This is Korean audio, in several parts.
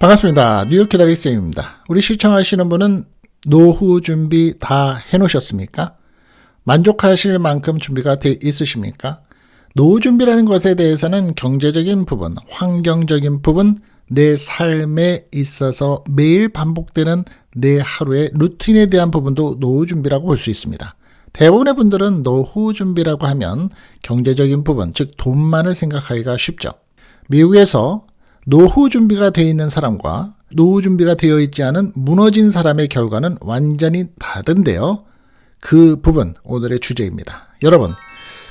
반갑습니다. 뉴욕 기다리쌤입니다. 우리 시청하시는 분은 노후 준비 다 해놓으셨습니까? 만족하실 만큼 준비가 돼 있으십니까? 노후 준비라는 것에 대해서는 경제적인 부분, 환경적인 부분, 내 삶에 있어서 매일 반복되는 내 하루의 루틴에 대한 부분도 노후 준비라고 볼 수 있습니다. 대부분의 분들은 노후 준비라고 하면 경제적인 부분, 즉 돈만을 생각하기가 쉽죠. 미국에서 노후 준비가 되어 있는 사람과 노후 준비가 되어 있지 않은 무너진 사람의 결과는 완전히 다른데요. 그 부분 오늘의 주제입니다. 여러분,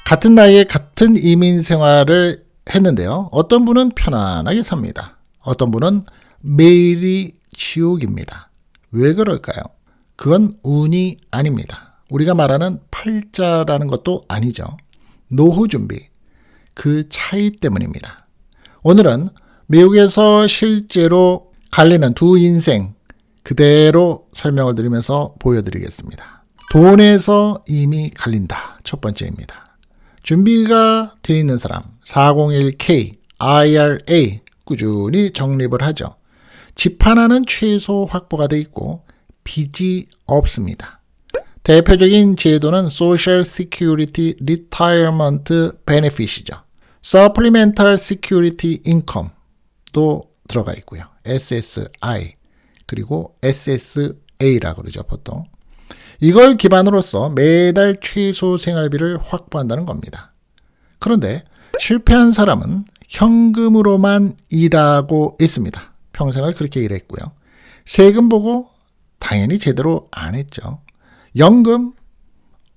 같은 나이에 같은 이민 생활을 했는데요. 어떤 분은 편안하게 삽니다. 어떤 분은 매일이 지옥입니다. 왜 그럴까요? 그건 운이 아닙니다. 우리가 말하는 팔자라는 것도 아니죠. 노후 준비, 그 차이 때문입니다. 오늘은 미국에서 실제로 갈리는 두 인생 그대로 설명을 드리면서 보여드리겠습니다. 돈에서 이미 갈린다. 첫 번째입니다. 준비가 되어 있는 사람 401k, IRA 꾸준히 적립을 하죠. 집 하나는 최소 확보가 되어 있고 빚이 없습니다. 대표적인 제도는 Social Security Retirement Benefit이죠. Supplemental Security Income 도 들어가 있고요. SSI 그리고 SSA라고 그러죠, 보통. 이걸 기반으로서 매달 최소 생활비를 확보한다는 겁니다. 그런데 실패한 사람은 현금으로만 일하고 있습니다. 평생을 그렇게 일했고요. 세금 보고 당연히 제대로 안 했죠. 연금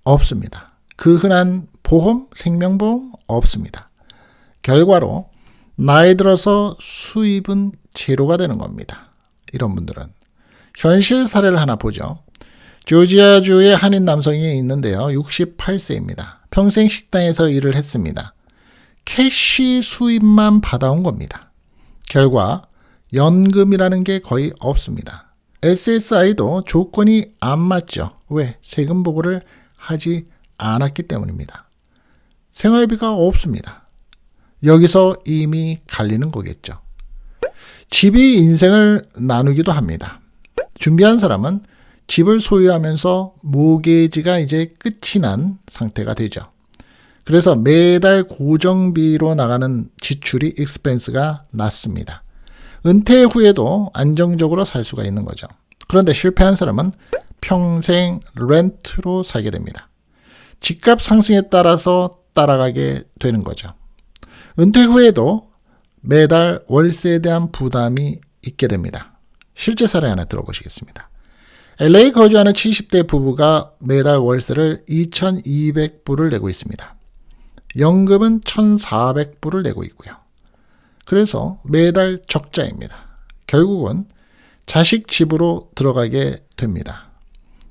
없습니다. 그 흔한 보험, 생명보험 없습니다. 결과로 나이 들어서 수입은 제로가 되는 겁니다. 이런 분들은. 현실 사례를 하나 보죠. 조지아주의 한인 남성이 있는데요. 68세입니다. 평생 식당에서 일을 했습니다. 캐시 수입만 받아온 겁니다. 결과 연금이라는 게 거의 없습니다. SSI도 조건이 안 맞죠. 왜? 세금 보고를 하지 않았기 때문입니다. 생활비가 없습니다. 여기서 이미 갈리는 거겠죠. 집이 인생을 나누기도 합니다. 준비한 사람은 집을 소유하면서 모게지가 이제 끝이 난 상태가 되죠. 그래서 매달 고정비로 나가는 지출이 익스펜스가 낮습니다. 은퇴 후에도 안정적으로 살 수가 있는 거죠. 그런데 실패한 사람은 평생 렌트로 살게 됩니다. 집값 상승에 따라서 따라가게 되는 거죠. 은퇴 후에도 매달 월세에 대한 부담이 있게 됩니다. 실제 사례 하나 들어보시겠습니다. LA 거주하는 70대 부부가 매달 월세를 2,200불을 내고 있습니다. 연금은 1,400불을 내고 있고요. 그래서 매달 적자입니다. 결국은 자식 집으로 들어가게 됩니다.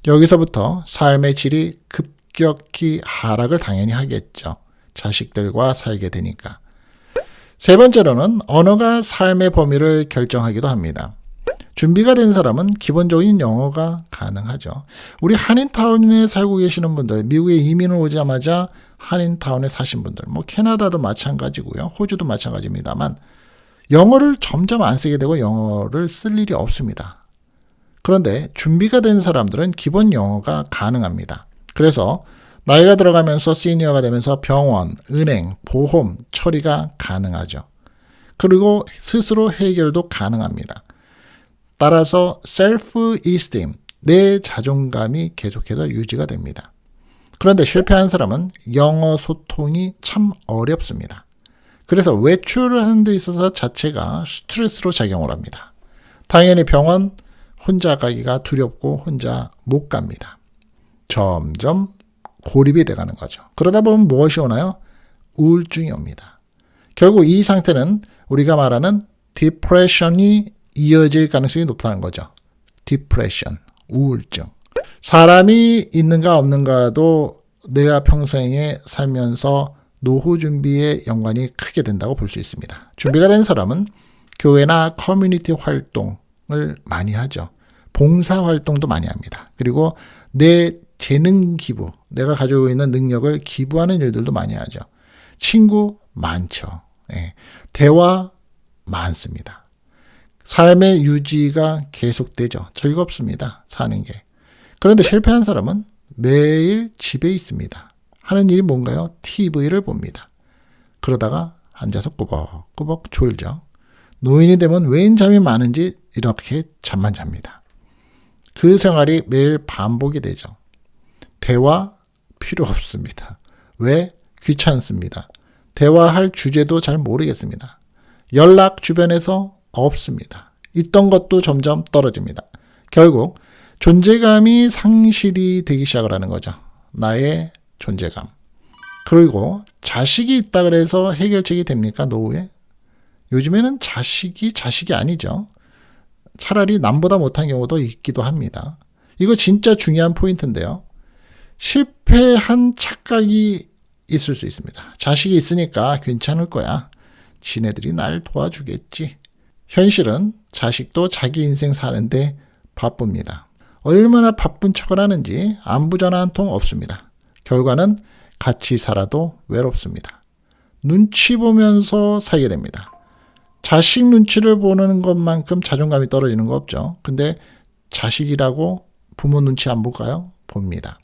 여기서부터 삶의 질이 급격히 하락을 당연히 하겠죠. 자식들과 살게 되니까. 세 번째로는 언어가 삶의 범위를 결정하기도 합니다. 준비가 된 사람은 기본적인 영어가 가능하죠. 우리 한인타운에 살고 계시는 분들, 미국에 이민을 오자마자 한인타운에 사신 분들, 캐나다도 마찬가지고요. 호주도 마찬가지입니다만 영어를 점점 안 쓰게 되고 영어를 쓸 일이 없습니다. 그런데 준비가 된 사람들은 기본 영어가 가능합니다. 그래서 나이가 들어가면서 시니어가 되면서 병원, 은행, 보험 처리가 가능하죠. 그리고 스스로 해결도 가능합니다. 따라서 self-esteem, 내 자존감이 계속해서 유지가 됩니다. 그런데 실패한 사람은 영어 소통이 참 어렵습니다. 그래서 외출을 하는 데 있어서 자체가 스트레스로 작용을 합니다. 당연히 병원 혼자 가기가 두렵고 혼자 못 갑니다. 점점 고립이 돼가는 거죠. 그러다 보면 무엇이 오나요? 우울증이 옵니다. 결국 이 상태는 우리가 말하는 디프레션이 이어질 가능성이 높다는 거죠. 디프레션, 우울증. 사람이 있는가 없는가도 내가 평생에 살면서 노후 준비에 연관이 크게 된다고 볼 수 있습니다. 준비가 된 사람은 교회나 커뮤니티 활동을 많이 하죠. 봉사 활동도 많이 합니다. 그리고 내 재능 기부, 내가 가지고 있는 능력을 기부하는 일들도 많이 하죠. 친구 많죠. 대화 많습니다. 삶의 유지가 계속되죠. 즐겁습니다. 사는 게. 그런데 실패한 사람은 매일 집에 있습니다. 하는 일이 뭔가요? TV를 봅니다. 그러다가 앉아서 꾸벅꾸벅 졸죠. 노인이 되면 웬 잠이 많은지 이렇게 잠만 잡니다. 그 생활이 매일 반복이 되죠. 대화 필요 없습니다. 왜? 귀찮습니다. 대화할 주제도 잘 모르겠습니다. 연락 주변에서 없습니다. 있던 것도 점점 떨어집니다. 결국 존재감이 상실이 되기 시작을 하는 거죠. 나의 존재감. 그리고 자식이 있다 그래서 해결책이 됩니까? 노후에? 요즘에는 자식이 아니죠. 차라리 남보다 못한 경우도 있기도 합니다. 이거 진짜 중요한 포인트인데요. 실패한 착각이 있을 수 있습니다. 자식이 있으니까 괜찮을 거야. 지네들이 날 도와주겠지. 현실은 자식도 자기 인생 사는데 바쁩니다. 얼마나 바쁜 척을 하는지 안부 전화 한 통 없습니다. 결과는 같이 살아도 외롭습니다. 눈치 보면서 살게 됩니다. 자식 눈치를 보는 것만큼 자존감이 떨어지는 거 없죠. 근데 자식이라고 부모 눈치 안 볼까요? 봅니다.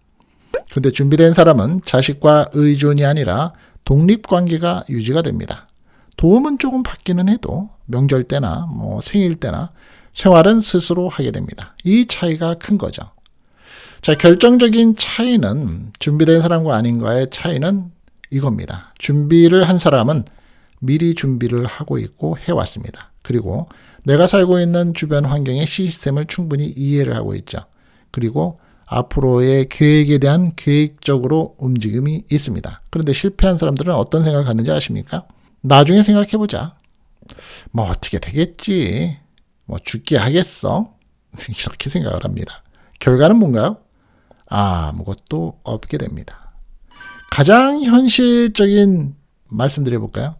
근데 준비된 사람은 자식과 의존이 아니라 독립관계가 유지가 됩니다. 도움은 조금 받기는 해도 명절 때나 생일 때나 생활은 스스로 하게 됩니다. 이 차이가 큰 거죠. 자, 결정적인 차이는 준비된 사람과 아닌가의 차이는 이겁니다. 준비를 한 사람은 미리 준비를 하고 있고 해왔습니다. 그리고 내가 살고 있는 주변 환경의 시스템을 충분히 이해를 하고 있죠. 그리고 앞으로의 계획에 대한 계획적으로 움직임이 있습니다. 그런데 실패한 사람들은 어떤 생각을 갖는지 아십니까? 나중에 생각해보자. 어떻게 되겠지. 죽게 하겠어. 이렇게 생각을 합니다. 결과는 뭔가요? 아무것도 없게 됩니다. 가장 현실적인 말씀 드려볼까요?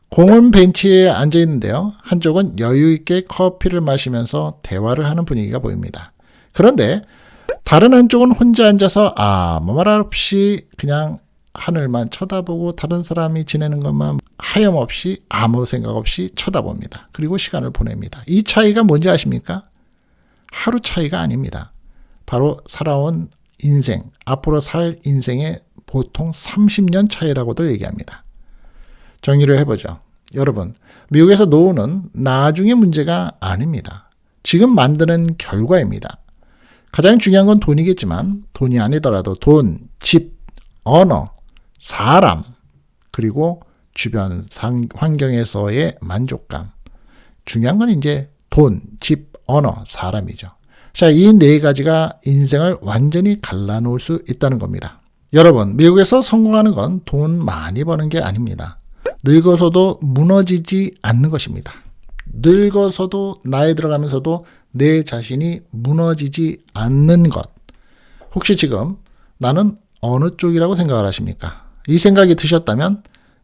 공원 벤치에 앉아 있는데요. 한쪽은 여유 있게 커피를 마시면서 대화를 하는 분위기가 보입니다. 그런데 다른 한쪽은 혼자 앉아서 아무 말 없이 그냥 하늘만 쳐다보고 다른 사람이 지내는 것만 하염없이 아무 생각 없이 쳐다봅니다. 그리고 시간을 보냅니다. 이 차이가 뭔지 아십니까? 하루 차이가 아닙니다. 바로 살아온 인생, 앞으로 살 인생의 보통 30년 차이라고들 얘기합니다. 정리를 해보죠. 여러분, 미국에서 노후는 나중의 문제가 아닙니다. 지금 만드는 결과입니다. 가장 중요한 건 돈이겠지만 돈이 아니더라도 돈, 집, 언어, 사람, 그리고 주변 환경에서의 만족감. 중요한 건 이제 돈, 집, 언어, 사람이죠. 자, 이 네 가지가 인생을 완전히 갈라놓을 수 있다는 겁니다. 여러분, 미국에서 성공하는 건 돈 많이 버는 게 아닙니다. 늙어서도 무너지지 않는 것입니다. 늙어서도 나이 들어가면서도 내 자신이 무너지지 않는 것. 혹시 지금 나는 어느 쪽이라고 생각을 하십니까? 이 생각이 드셨다면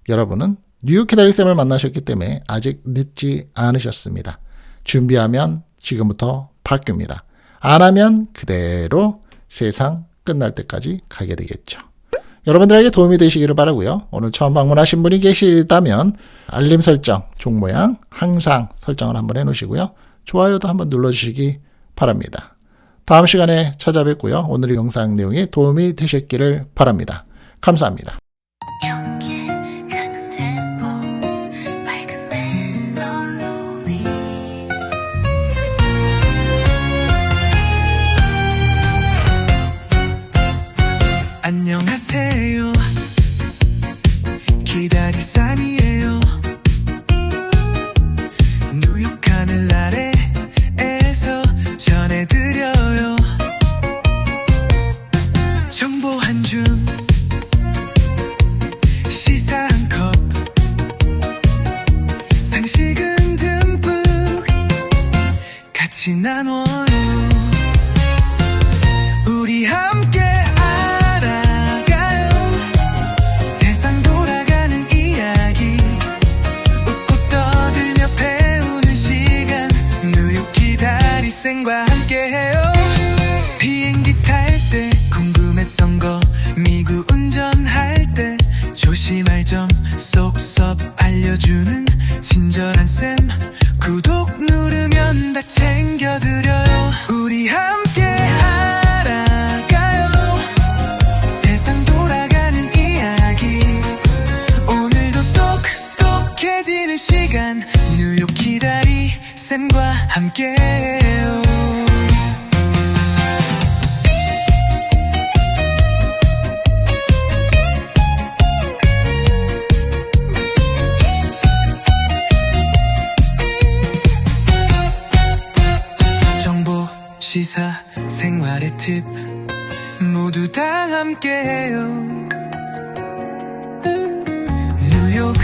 여러분은 뉴욕 키다리쌤을 만나셨기 때문에 아직 늦지 않으셨습니다. 준비하면 지금부터 바뀝니다. 안 하면 그대로 세상 끝날 때까지 가게 되겠죠. 여러분들에게 도움이 되시기를 바라고요. 오늘 처음 방문하신 분이 계시다면 알림 설정, 종 모양 항상 설정을 한번 해놓으시고요. 좋아요도 한번 눌러주시기 바랍니다. 다음 시간에 찾아뵙고요. 오늘의 영상 내용이 도움이 되셨기를 바랍니다. 감사합니다. 안녕하세요. 기다리쌈이에요. 뉴욕 하늘 아래에서 전해드려요. 정보 한 줌, 시사 한 컵, 상식은 듬뿍 같이 나눠요. 우리 함께 과 함께해요. 비행기 탈 때 궁금했던 거, 미국 운전할 때 조심할 점 쏙쏙 알려주는 친절한 쌤. 구독 누르 생활의 팁 모두 다 함께해요. 뉴욕